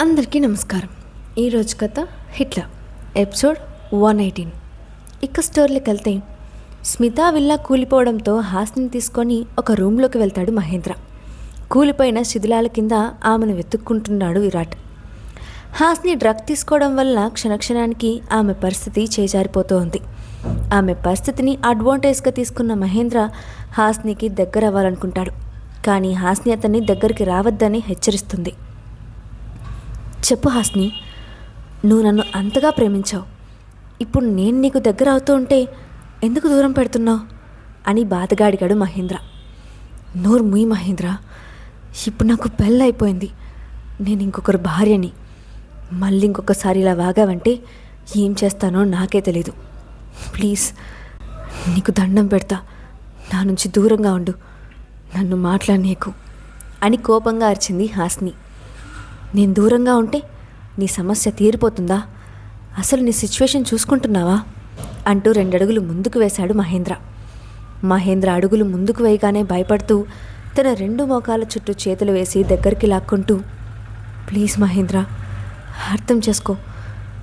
అందరికీ నమస్కారం. ఈరోజు కథ హిట్లర్ ఎపిసోడ్ 118. ఇక స్టోరీలోకి వెళ్తే స్మిత విల్లా కూలిపోవడంతో హాస్ని తీసుకొని ఒక రూమ్లోకి వెళ్తాడు మహేంద్ర. కూలిపోయిన శిథిలాల కింద ఆమెను వెతుక్కుంటున్నాడు విరాట్. హాస్ని డ్రగ్ తీసుకోవడం వల్ల క్షణక్షణానికి ఆమె పరిస్థితి చేజారిపోతూ ఉంది. ఆమె పరిస్థితిని అడ్వాంటేజ్గా తీసుకున్న మహేంద్ర హాస్నికి దగ్గర అవ్వాలనుకుంటాడు. కానీ హాస్ని అతన్ని దగ్గరికి రావద్దని హెచ్చరిస్తుంది. చెప్పు హాస్ని, నువ్వు నన్ను అంతగా ప్రేమించావు. ఇప్పుడు నేను నీకు దగ్గర అవుతూ ఉంటే ఎందుకు దూరం పెడుతున్నావు అని బాధగా అడిగాడు మహేంద్ర. నోరు ముయ్ మహేంద్ర, ఇప్పుడు నాకు పెళ్ళి అయిపోయింది. నేను ఇంకొకరు భార్యని. మళ్ళీ ఇంకొకసారి ఇలా వాగావంటే ఏం చేస్తానో నాకే తెలీదు. ప్లీజ్, నీకు దండం పెడతా, నా నుంచి దూరంగా ఉండు, నన్ను మాట్లాడనీకు అని కోపంగా అరిచింది హాస్ని. నేను దూరంగా ఉంటే నీ సమస్య తీరిపోతుందా? అసలు నీ సిచ్యువేషన్ చూసుకుంటున్నావా అంటూ 2 అడుగులు ముందుకు వేశాడు మహేంద్ర. మహేంద్ర అడుగులు ముందుకు వేయగానే భయపడుతూ తన 2 మోకాల చుట్టూ చేతులు వేసి దగ్గరికి లాక్కుంటూ, ప్లీజ్ మహేంద్ర, అర్థం చేసుకో.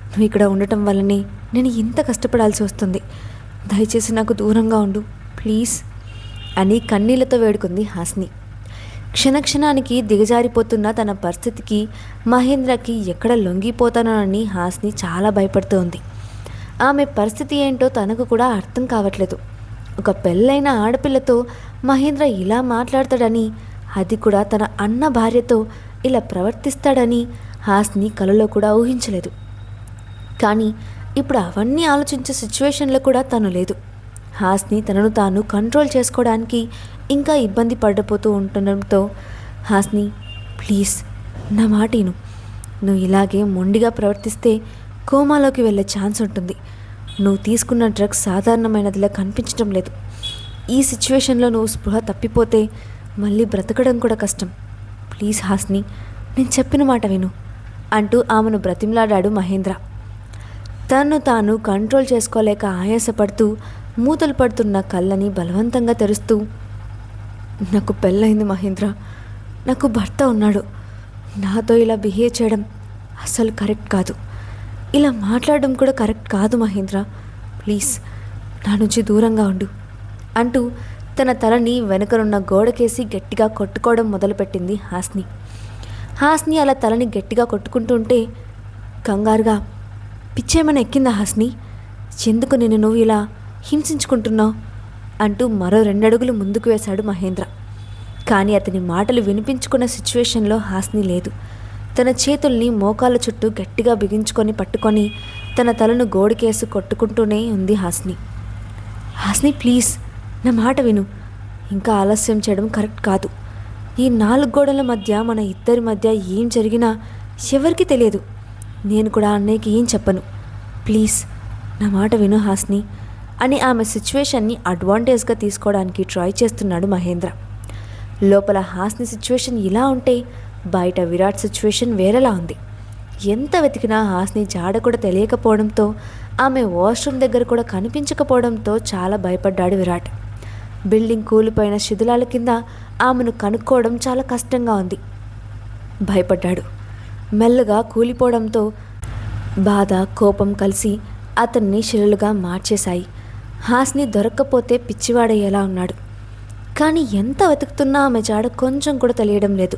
నువ్వు ఇక్కడ ఉండటం వల్లనే నేను ఇంత కష్టపడాల్సి వస్తుంది. దయచేసి నాకు దూరంగా ఉండు ప్లీజ్ అని కన్నీళ్లతో వేడుకుంది హాస్ని. క్షణక్షణానికి దిగజారిపోతున్న తన పరిస్థితికి మహేంద్రకి ఎక్కడ లొంగిపోతానోనని హాస్ని చాలా భయపడుతూ ఉంది. ఆమె పరిస్థితి ఏంటో తనకు కూడా అర్థం కావట్లేదు. ఒక పెళ్ళైన ఆడపిల్లతో మహేంద్ర ఇలా మాట్లాడతాడని, అది కూడా తన అన్న భార్యతో ఇలా ప్రవర్తిస్తాడని హాస్ని కలలో కూడా ఊహించలేదు. కానీ ఇప్పుడు అవన్నీ ఆలోచించే సిచ్యువేషన్లో కూడా తను లేదు. హాస్ని తనను తాను కంట్రోల్ చేసుకోవడానికి ఇంకా ఇబ్బంది పడిపోతూ ఉండడంతో, హాస్ని ప్లీజ్ నా మాట విను. నువ్వు ఇలాగే మొండిగా ప్రవర్తిస్తే కోమాలోకి వెళ్ళే ఛాన్స్ ఉంటుంది. నువ్వు తీసుకున్న డ్రగ్స్ సాధారణమైనదిలా కనిపించడం లేదు. ఈ సిచ్యువేషన్లో నువ్వు స్పృహ తప్పిపోతే మళ్ళీ బ్రతకడం కూడా కష్టం. ప్లీజ్ హాస్ని, నేను చెప్పిన మాట విను అంటూ ఆమెను బ్రతిమలాడాడు మహేంద్ర. తన్ను తాను కంట్రోల్ చేసుకోలేక ఆయాసపడుతూ మూతలు పడుతున్న కళ్ళని బలవంతంగా తెరుస్తూ, నాకు పెళ్ళయింది మహేంద్ర, నాకు భర్త ఉన్నాడు. నాతో ఇలా బిహేవ్ చేయడం అస్సలు కరెక్ట్ కాదు. ఇలా మాట్లాడడం కూడా కరెక్ట్ కాదు మహేంద్ర. ప్లీజ్ నా నుంచి దూరంగా ఉండు అంటూ తన తలని వెనుకనున్న గోడకేసి గట్టిగా కొట్టుకోవడం మొదలుపెట్టింది హాస్ని. హాస్ని అలా తలని గట్టిగా కొట్టుకుంటుంటే కంగారుగా, పిచ్చేమైనా ఎక్కిందా హాస్ని? ఎందుకు నువ్వు ఇలా హింసించుకుంటున్నావు అంటూ మరో 2 అడుగులు ముందుకు వేశాడు మహేంద్ర. కానీ అతని మాటలు వినిపించుకున్న సిచ్యువేషన్లో హాస్ని లేదు. తన చేతుల్ని మోకాళ్ళ చుట్టూ గట్టిగా బిగించుకొని పట్టుకొని తన తలను గోడికేసి కొట్టుకుంటూనే ఉంది హాస్ని. హాస్ని ప్లీజ్ నా మాట విను. ఇంకా ఆలస్యం చేయడం కరెక్ట్ కాదు. ఈ 4 గోడల మధ్య మన ఇద్దరి మధ్య ఏం జరిగినా ఎవరికి తెలియదు. నేను కూడా అన్నయ్యకి ఏం చెప్పను. ప్లీజ్ నా మాట విను హాస్ని అని ఆమె సిచ్యువేషన్ని అడ్వాంటేజ్గా తీసుకోవడానికి ట్రై చేస్తున్నాడు మహేంద్ర. లోపల హాస్ని సిచ్యువేషన్ ఇలా ఉంటే బయట విరాట్ సిచ్యువేషన్ వేరేలా ఉంది. ఎంత వెతికినా హాస్ని జాడ కూడా తెలియకపోవడంతో, ఆమె వాష్రూమ్ దగ్గర కూడా కనిపించకపోవడంతో చాలా భయపడ్డాడు విరాట్. బిల్డింగ్ కూలిపోయిన శిథిలాల కింద ఆమెను కనుక్కోవడం చాలా కష్టంగా ఉంది. భయపడ్డాడు. మెల్లగా కూలిపోవడంతో బాధ, కోపం కలిసి అతన్ని శిలలుగా మార్చేశాయి. హాస్ని దొరక్కపోతే పిచ్చివాడయ్యేలా ఉన్నాడు. కానీ ఎంత వెతుకుతున్నా ఆమె జాడ కొంచెం కూడా తెలియడం లేదు.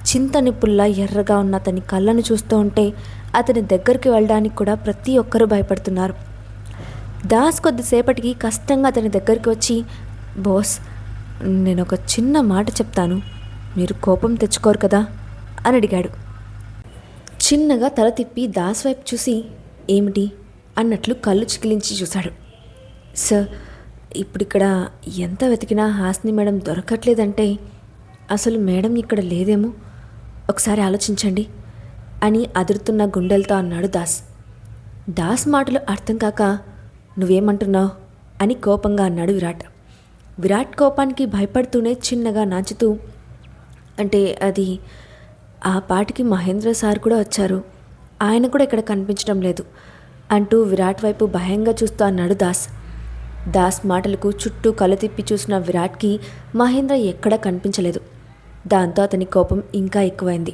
చింతని పుల్ల ఎర్రగా ఉన్న అతని కళ్ళను చూస్తూ ఉంటే అతని దగ్గరికి వెళ్ళడానికి కూడా ప్రతి ఒక్కరూ భయపడుతున్నారు. దాస్ కొద్దిసేపటికి కష్టంగా అతని దగ్గరికి వచ్చి, బాస్, నేను ఒక చిన్న మాట చెప్తాను, మీరు కోపం తెచ్చుకోరు కదా అని అడిగాడు. చిన్నగా తల తిప్పి దాస్ వైపు చూసి, ఏమిటి అన్నట్లు కళ్ళు చికిలించి చూశాడు. సార్, ఇప్పుడిక్కడ ఎంత వెతికినా హాస్ని మేడం దొరకట్లేదంటే అసలు మేడం ఇక్కడ లేదేమో, ఒకసారి ఆలోచించండి అని అదురుతున్న గుండెలతో అన్నాడు దాస్. దాస్ మాటలు అర్థం కాక, నువ్వేమంటున్నావు అని కోపంగా అన్నాడు విరాట్. విరాట్ కోపానికి భయపడుతూనే చిన్నగా నాచుతూ, అంటే అది ఆ పాటికి మహేంద్ర సార్ కూడా వచ్చారు, ఆయన కూడా ఇక్కడ కనిపించడం లేదు అంటూ విరాట్ వైపు భయంగా చూస్తూ అన్నాడు దాస్. దాస్ మాటలకు చుట్టూ కళ్ళు తిప్పి చూసిన విరాట్కి మహేంద్ర ఎక్కడా కనిపించలేదు. దాంతో అతని కోపం ఇంకా ఎక్కువైంది.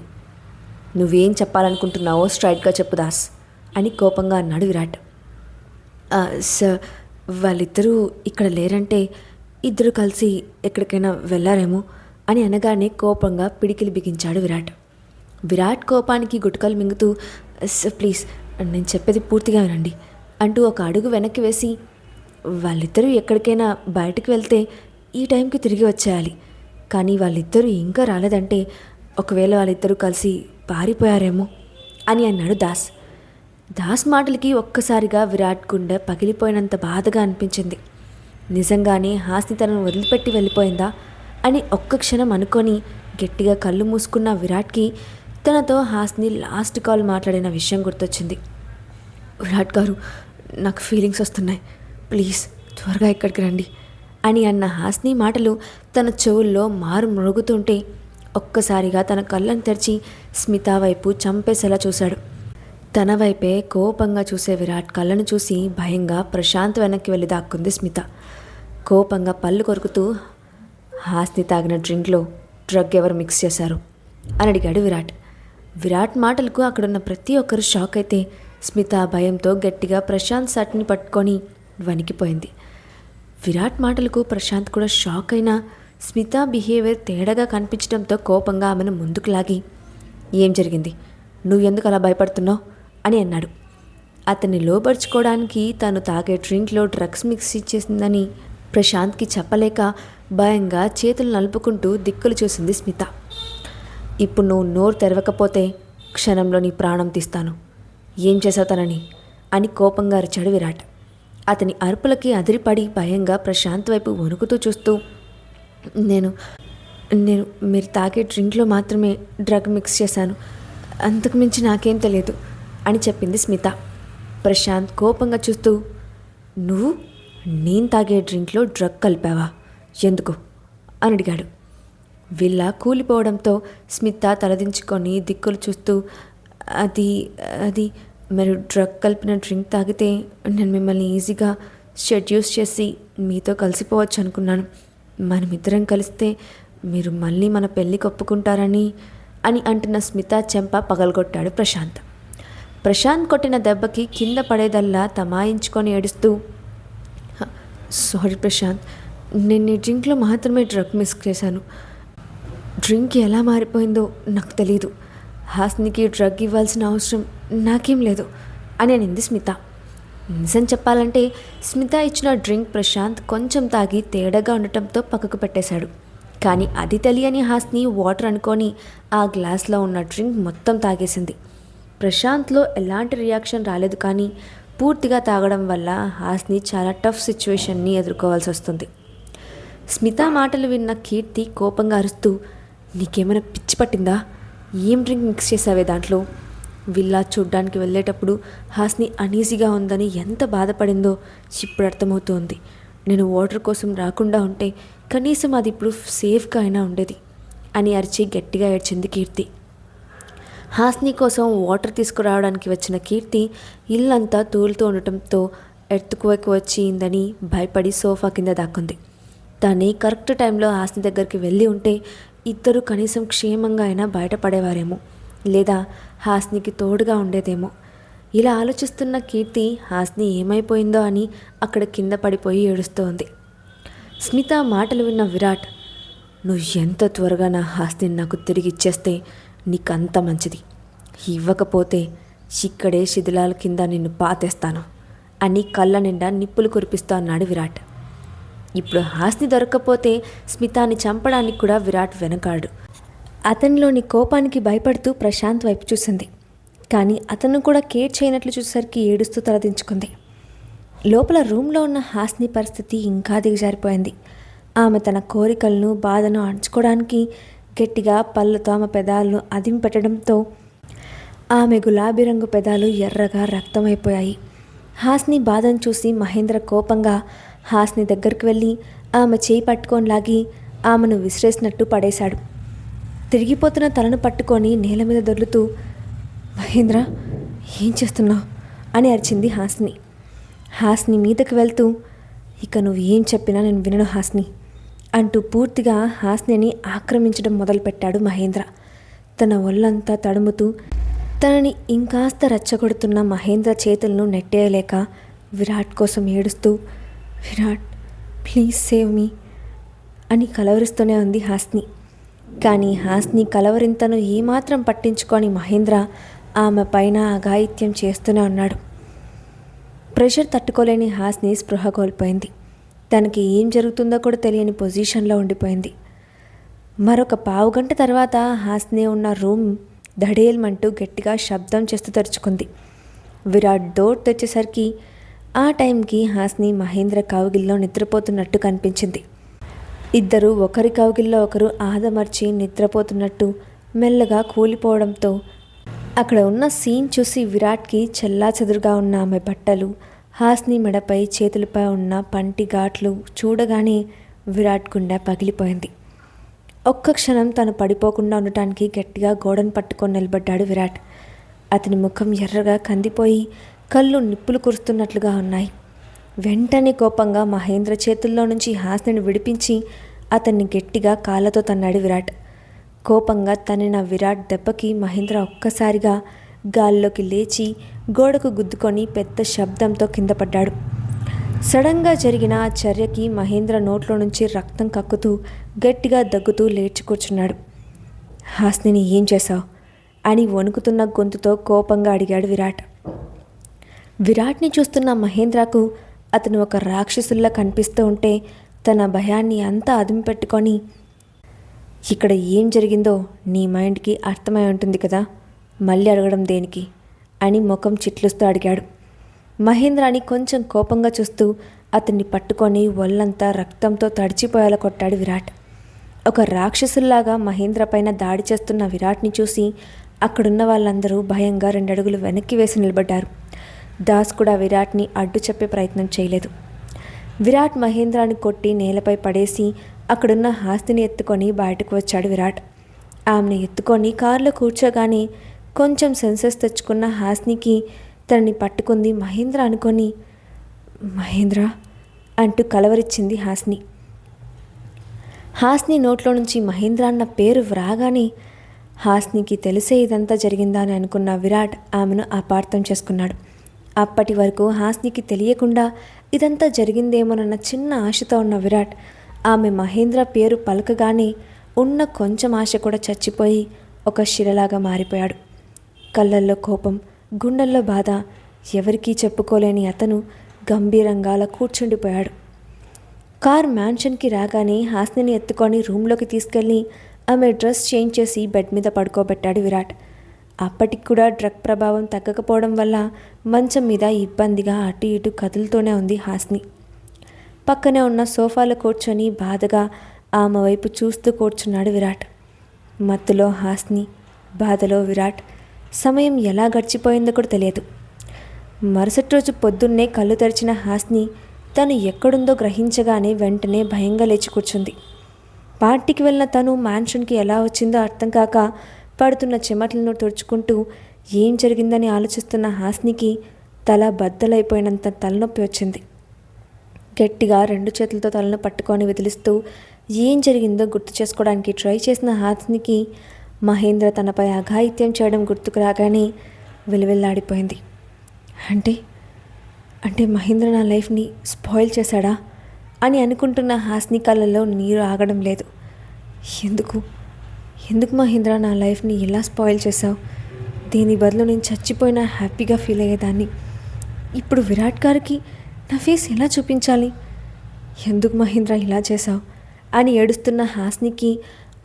నువ్వేం చెప్పాలనుకుంటున్నావో స్ట్రైట్గా చెప్పు దాస్ అని కోపంగా అన్నాడు విరాట్. సార్, వాళ్ళిద్దరూ ఇక్కడ లేరంటే ఇద్దరు కలిసి ఎక్కడికైనా వెళ్ళారేమో అని అనగానే కోపంగా పిడికిలి బిగించాడు విరాట్. విరాట్ కోపానికి గుటకలు మింగుతూ, సార్ ప్లీజ్ నేను చెప్పేది పూర్తిగా వినండి అంటూ ఒక అడుగు వెనక్కి వేసి, వాళ్ళిద్దరూ ఎక్కడికైనా బయటకు వెళ్తే ఈ టైంకి తిరిగి వచ్చేయాలి. కానీ వాళ్ళిద్దరూ ఇంకా రాలేదంటే ఒకవేళ వాళ్ళిద్దరూ కలిసి పారిపోయారేమో అని అన్నాడు దాస్. దాస్ మాటలకి ఒక్కసారిగా విరాట్ గుండె పగిలిపోయినంత బాధగా అనిపించింది. నిజంగానే హాస్ని తనను వదిలిపెట్టి వెళ్ళిపోయిందా అని ఒక్క క్షణం అనుకొని గట్టిగా కళ్ళు మూసుకున్న విరాట్కి తనతో హాస్ని లాస్ట్ కాల్ మాట్లాడిన విషయం గుర్తొచ్చింది. విరాట్ గారు, నాకు ఫీలింగ్స్ వస్తున్నాయి, ప్లీజ్ త్వరగా ఇక్కడికి రండి అని అన్న హాస్ని మాటలు తన చెవుల్లో మారు మ్రోగుతుంటే ఒక్కసారిగా తన కళ్ళను తెరిచి స్మిత వైపు చంపేసేలా చూశాడు. తన వైపే కోపంగా చూసే విరాట్ కళ్ళను చూసి భయంగా ప్రశాంత్ వెనక్కి వెళ్ళి దాక్కుంది స్మిత. కోపంగా పళ్ళు కొరుకుతూ, హాస్ని తాగిన డ్రింక్లో డ్రగ్ ఎవరు మిక్స్ చేశారు అని అడిగాడు విరాట్. విరాట్ మాటలకు అక్కడున్న ప్రతి ఒక్కరు షాక్ అయితే స్మిత భయంతో గట్టిగా ప్రశాంత్ షర్ట్ని పట్టుకొని వణికిపోయింది. విరాట్ మాటలకు ప్రశాంత్ కూడా షాక్ అయినా స్మిత బిహేవియర్ తేడాగా కనిపించడంతో కోపంగా ఆమెను ముందుకు లాగి, ఏం జరిగింది, నువ్వెందుకు అలా భయపడుతున్నావు అని అన్నాడు. అతన్ని లోపరుచుకోవడానికి తాను తాగే డ్రింక్లో డ్రగ్స్ మిక్స్ చేసిందని ప్రశాంత్కి చెప్పలేక భయంగా చేతులు నలుపుకుంటూ దిక్కులు చూసింది స్మిత. ఇప్పుడు నువ్వు నోరు తెరవకపోతే క్షణంలో నీ ప్రాణం తీస్తాను, ఏం చేసావు తనని అని కోపంగా అరిచాడు విరాట్. అతని అరుపులకి అదిరిపడి భయంగా ప్రశాంత్ వైపు వణుకుతూ చూస్తూ, నేను మీరు తాగే డ్రింక్లో మాత్రమే డ్రగ్ మిక్స్ చేశాను, అంతకుమించి నాకేం తెలియదు అని చెప్పింది స్మిత. ప్రశాంత్ కోపంగా చూస్తూ, నువ్వు నేను తాగే డ్రింక్లో డ్రగ్ కలిపావా, ఎందుకు అని అడిగాడు. విల్ల కూలిపోవడంతో స్మిత తలదించుకొని దిక్కులు చూస్తూ, అది మీరు డ్రగ్ కలిపిన డ్రింక్ తాగితే నేను మిమ్మల్ని ఈజీగా షెడ్యూస్ చేసి మీతో కలిసిపోవచ్చు అనుకున్నాను. మనమిద్దరం కలిస్తే మీరు మళ్ళీ మన పెళ్ళికి ఒప్పుకుంటారని అని అంటున్న స్మిత చెంప పగలగొట్టాడు ప్రశాంత్. ప్రశాంత్ కొట్టిన దెబ్బకి కింద పడేదల్లా తమాయించుకొని ఏడుస్తూ, సారీ ప్రశాంత్, నేను ఈ డ్రింక్లో మాత్రమే డ్రగ్ మిక్స్ చేశాను. డ్రింక్ ఎలా మారిపోయిందో నాకు తెలీదు. హాస్నికి డ్రగ్ ఇవ్వాల్సిన అవసరం నాకేం లేదు అని అనింది స్మిత. నిజం చెప్పాలంటే స్మిత ఇచ్చిన డ్రింక్ ప్రశాంత్ కొంచెం తాగి తేడాగా ఉండటంతో పక్కకు పెట్టేశాడు. కానీ అది తెలియని హాస్ని వాటర్ అనుకొని ఆ గ్లాస్లో ఉన్న డ్రింక్ మొత్తం తాగేసింది. ప్రశాంత్లో ఎలాంటి రియాక్షన్ రాలేదు, కానీ పూర్తిగా తాగడం వల్ల హాస్ని చాలా టఫ్ సిచ్యువేషన్ని ఎదుర్కోవాల్సి వస్తుంది. స్మిత మాటలు విన్న కీర్తి కోపంగా అరుస్తూ, నీకేమైనా పిచ్చి పట్టిందా, ఏం డ్రింక్ మిక్స్ చేసావే దాంట్లో? విల్లా చూడ్డానికి వెళ్ళేటప్పుడు హాస్ని అనీజీగా ఉందని ఎంత బాధపడిందో ఇప్పుడు అర్థమవుతోంది. నేను వాటర్ కోసం రాకుండా ఉంటే కనీసం అది ఇప్పుడు సేఫ్గా అయినా ఉండేది అని అరిచి గట్టిగా ఏడ్చింది కీర్తి. హాస్ని కోసం వాటర్ తీసుకురావడానికి వచ్చిన కీర్తి ఇల్లంతా తూలుతూ ఉండటంతో ఎర్త్క్వేక్ వచ్చిందని భయపడి సోఫా కింద దాక్కుంది. దాన్ని కరెక్ట్ టైంలో హాస్ని దగ్గరికి వెళ్ళి ఉంటే ఇద్దరు కనీసం క్షేమంగా అయినా బయటపడేవారేమో, లేదా హాస్నికి తోడుగా ఉండేదేమో. ఇలా ఆలోచిస్తున్న కీర్తి హాస్ని ఏమైపోయిందో అని అక్కడ కింద పడిపోయి ఏడుస్తోంది. స్మిత మాటలు విన్న విరాట్, నువ్వు ఎంత త్వరగా నా హాస్ని నాకు తిరిగి ఇచ్చేస్తే నీకంత మంచిది, ఇవ్వకపోతే ఇక్కడే శిథిలాల కింద నిన్ను పాతేస్తాను అని కళ్ళ నిండా నిప్పులు కురిపిస్తూ అన్నాడు విరాట్. ఇప్పుడు హాస్ని దొరక్కపోతే స్మితాని చంపడానికి కూడా విరాట్ వెనకాడు. అతనిలోని కోపానికి భయపడుతూ ప్రశాంత్ వైపు చూసింది. కానీ అతను కూడా కేర్ చేయనట్లు చూసేసరికి ఏడుస్తూ తలదించుకుంది. లోపల రూమ్లో ఉన్న హాస్ని పరిస్థితి ఇంకా దిగజారిపోయింది. ఆమె తన కోరికలను బాధను అణచుకోవడానికి గట్టిగా పళ్ళతో ఆమె పెదాలను అదింపెట్టడంతో ఆమె గులాబీ రంగు పెదాలు ఎర్రగా రక్తమైపోయాయి. హాస్ని బాధను చూసి మహేంద్ర కోపంగా హాస్ని దగ్గరికి వెళ్ళి ఆమె చేయి పట్టుకొని లాగి ఆమెను విసిరేసినట్టు పడేశాడు. తిరిగిపోతున్న తలను పట్టుకొని నేల మీద దొర్లుతూ, మహేంద్ర ఏం చేస్తున్నావు అని అరిచింది హాస్ని. హాస్ని మీదకి వెళ్తూ, ఇక నువ్వు ఏం చెప్పినా నేను వినను హాస్ని అంటూ పూర్తిగా హాస్నిని ఆక్రమించడం మొదలుపెట్టాడు మహేంద్ర. తన ఒళ్ళంతా తడుముతూ తనని ఇంకాస్త రెచ్చగొడుతున్న మహేంద్ర చేతులను నెట్టేయలేక విరాట్ కోసం ఏడుస్తూ, విరాట్ ప్లీజ్ సేవ్ మీ అని కలవరిస్తూనే ఉంది హాస్ని. కానీ హాస్ని కలవరింతను ఏమాత్రం పట్టించుకొని మహేంద్ర ఆమె పైన అఘాయిత్యం చేస్తూనే ఉన్నాడు. ప్రెషర్ తట్టుకోలేని హాస్ని స్పృహ కోల్పోయింది. తనకి ఏం జరుగుతుందో కూడా తెలియని పొజిషన్లో ఉండిపోయింది. మరొక పావుగంట తర్వాత హాస్ని ఉన్న రూమ్ దడేల్మంటూ గట్టిగా శబ్దం చేస్తూ తెరుచుకుంది. విరాట్ డోర్ తెచ్చేసరికి ఆ టైంకి హాస్ని మహేంద్ర కౌగిల్లో నిద్రపోతున్నట్టు కనిపించింది. ఇద్దరు ఒకరి కౌగిల్లో ఒకరు ఆదమర్చి నిద్రపోతున్నట్టు మెల్లగా కూలిపోవడంతో అక్కడ ఉన్న సీన్ చూసి విరాట్కి చెల్లాచెదురుగా ఉన్న ఆమె బట్టలు, హాస్ని మెడపై చేతులపై ఉన్న పంటి ఘాట్లు చూడగానే విరాట్ గుండె పగిలిపోయింది. ఒక్క క్షణం తను పడిపోకుండా ఉండటానికి గట్టిగా గోడను పట్టుకొని నిలబడ్డాడు విరాట్. అతని ముఖం ఎర్రగా కందిపోయి కళ్ళు నిప్పులు కురుస్తున్నట్లుగా ఉన్నాయి. వెంటనే కోపంగా మహేంద్ర చేతుల్లో నుంచి హాస్నిని విడిపించి అతన్ని గట్టిగా కాళ్ళతో తన్నాడు విరాట్. కోపంగా తన్నిన విరాట్ దెబ్బకి మహేంద్ర ఒక్కసారిగా గాల్లోకి లేచి గోడకు గుద్దుకొని పెద్ద శబ్దంతో కింద పడ్డాడు. సడన్గా జరిగిన ఆ చర్యకి మహేంద్ర నోట్లో నుంచి రక్తం కక్కుతూ గట్టిగా దగ్గుతూ లేచి కూర్చున్నాడు. హాస్నిని ఏం చేశావు అని వణుకుతున్న గొంతుతో కోపంగా అడిగాడు విరాట్. విరాట్ని చూస్తున్న మహేంద్రకు అతను ఒక రాక్షసుల్లా కనిపిస్తూ ఉంటే తన భయాన్ని అంతా అదుము పెట్టుకొని, ఇక్కడ ఏం జరిగిందో నీ మైండ్కి అర్థమై ఉంటుంది కదా, మళ్ళీ అడగడం దేనికి అని ముఖం చిట్లుస్తూ అడిగాడు. మహేంద్రాని కొంచెం కోపంగా చూస్తూ అతన్ని పట్టుకొని ఒళ్ళంతా రక్తంతో తడిచిపోయేలా కొట్టాడు విరాట్. ఒక రాక్షసుల్లాగా మహేంద్ర పైన దాడి చేస్తున్న విరాట్ని చూసి అక్కడున్న వాళ్ళందరూ భయంగా 2 అడుగులు వెనక్కి వేసి నిలబడ్డారు. దాస్ కూడా విరాట్ని అడ్డు చెప్పే ప్రయత్నం చేయలేదు. విరాట్ మహేంద్రాని కొట్టి నేలపై పడేసి అక్కడున్న హాస్తిని ఎత్తుకొని బయటకు వచ్చాడు విరాట్. ఆమెను ఎత్తుకొని కారులో కూర్చోగానే కొంచెం సెన్సెస్ తెచ్చుకున్న హాస్నికి తనని పట్టుకుంది మహేంద్ర అనుకొని, మహేంద్ర అంటూ కలవరిచ్చింది హాస్ని. హాస్ని నోట్లో నుంచి మహేంద్ర అన్న పేరు రాగానే హాస్నికి తెలిసే ఇదంతా జరిగిందా అని అనుకున్న విరాట్ ఆమెను అపార్థం చేసుకున్నాడు. అప్పటి వరకు హాస్నికి తెలియకుండా ఇదంతా జరిగిందేమోనన్న చిన్న ఆశతో ఉన్న విరాట్ ఆమె మహేంద్ర పేరు పలకగానే ఉన్న కొంచెం ఆశ కూడా చచ్చిపోయి ఒక శిలలాగా మారిపోయాడు. కళ్ళల్లో కోపం, గుండెల్లో బాధ ఎవరికీ చెప్పుకోలేని అతను గంభీరంగా అలా కూర్చుండిపోయాడు. కార్ మ్యాన్షన్కి రాగానే హాస్నిని ఎత్తుకొని రూమ్లోకి తీసుకెళ్ళి ఆమె డ్రెస్ చేంజ్ చేసి బెడ్ మీద పడుకోబెట్టాడు విరాట్. అప్పటికి కూడా డ్రగ్ ప్రభావం తగ్గకపోవడం వల్ల మంచం మీద ఇబ్బందిగా అటు ఇటు కదులుతూనే ఉంది హాస్ని. పక్కనే ఉన్న సోఫాలో కూర్చొని బాధగా ఆమె వైపు చూస్తూ కూర్చున్నాడు విరాట్. మత్తులో హాస్ని, బాధలో విరాట్. సమయం ఎలా గడిచిపోయిందో కూడా తెలియదు. మరుసటి రోజు పొద్దున్నే కళ్ళు తెరిచిన హాస్ని తను ఎక్కడుందో గ్రహించగానే వెంటనే భయంగా లేచి కూర్చుంది. పార్టీకి వెళ్ళిన తను మ్యాన్షన్కి ఎలా వచ్చిందో అర్థం కాక పడుతున్న చెమటలను తుడుచుకుంటూ ఏం జరిగిందని ఆలోచిస్తున్న హాస్నికి తల బద్దలైపోయినంత తలనొప్పి వచ్చింది. గట్టిగా 2 చేతులతో తలను పట్టుకొని విదిలిస్తూ ఏం జరిగిందో గుర్తు చేసుకోవడానికి ట్రై చేసిన హాస్నికి మహేంద్ర తనపై అఘాయిత్యం చేయడం గుర్తుకు రాగానే విలువిల్లాడిపోయింది. అంటే మహేంద్ర నా లైఫ్ని స్పాయిల్ చేశాడా అని అనుకుంటున్న హాస్ని కళ్ళల్లో నీరు ఆగడం లేదు. ఎందుకు మహేంద్ర నా లైఫ్ని ఇలా స్పాయిల్ చేశావు? దీని బదులు నేను చచ్చిపోయినా హ్యాపీగా ఫీల్ అయ్యేదాన్ని. ఇప్పుడు విరాట్ గారికి నా ఫేస్ ఎలా చూపించాలి? ఎందుకు మహేంద్ర ఇలా చేశావు అని ఏడుస్తున్న హాస్నికి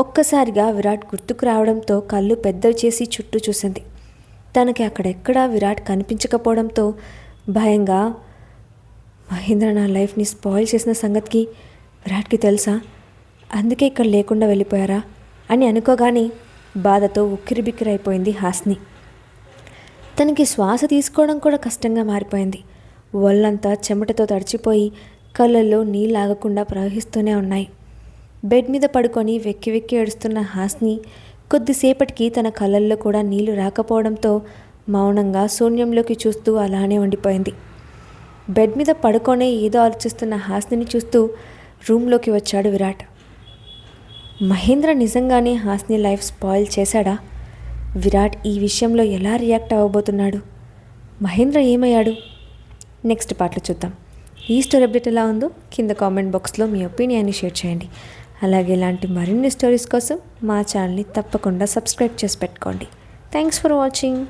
ఒక్కసారిగా విరాట్ గుర్తుకు రావడంతో కళ్ళు పెద్దవి చేసి చుట్టూ చూసింది. తనకి అక్కడెక్కడా విరాట్ కనిపించకపోవడంతో భయంగా, మహేంద్ర నా లైఫ్ని స్పాయిల్ చేసిన సంగతికి విరాట్కి తెలుసా? అందుకే ఇక్కడ లేకుండా వెళ్ళిపోయారా అని అనుకోగానే బాధతో ఉక్కిరిబిక్కిరైపోయింది హాస్ని. తనకి శ్వాస తీసుకోవడం కూడా కష్టంగా మారిపోయింది. ఒళ్ళంతా చెమటతో తడిచిపోయి కళ్ళల్లో నీళ్ళు ఆగకుండా ప్రవహిస్తూనే ఉన్నాయి. బెడ్ మీద పడుకొని వెక్కి వెక్కి ఏడుస్తున్న హాస్ని కొద్దిసేపటికి తన కళ్ళల్లో కూడా నీళ్లు రాకపోవడంతో మౌనంగా శూన్యంలోకి చూస్తూ అలానే ఉండిపోయింది. బెడ్ మీద పడుకొనే ఏదో ఆలోచిస్తున్న హాస్నిని చూస్తూ రూమ్లోకి వచ్చాడు విరాట్. మహేంద్ర నిజంగానే హాస్ని లైఫ్ స్పాయిల్ చేశాడా విరాట్ ఈ విషయంలో ఎలా రియాక్ట్ అవ్వబోతున్నాడు? మహేంద్ర ఏమయ్యాడు? నెక్స్ట్ పార్ట్లో చూద్దాం. ఈ స్టోరీ అప్డేట్ ఎలా ఉందో కింద కామెంట్ బాక్స్లో మీ ఒపీనియన్ని షేర్ చేయండి. అలాగే ఇలాంటి మరిన్ని స్టోరీస్ కోసం మా ఛానల్ని తప్పకుండా సబ్స్క్రైబ్ చేసి పెట్టుకోండి. Thanks for watching.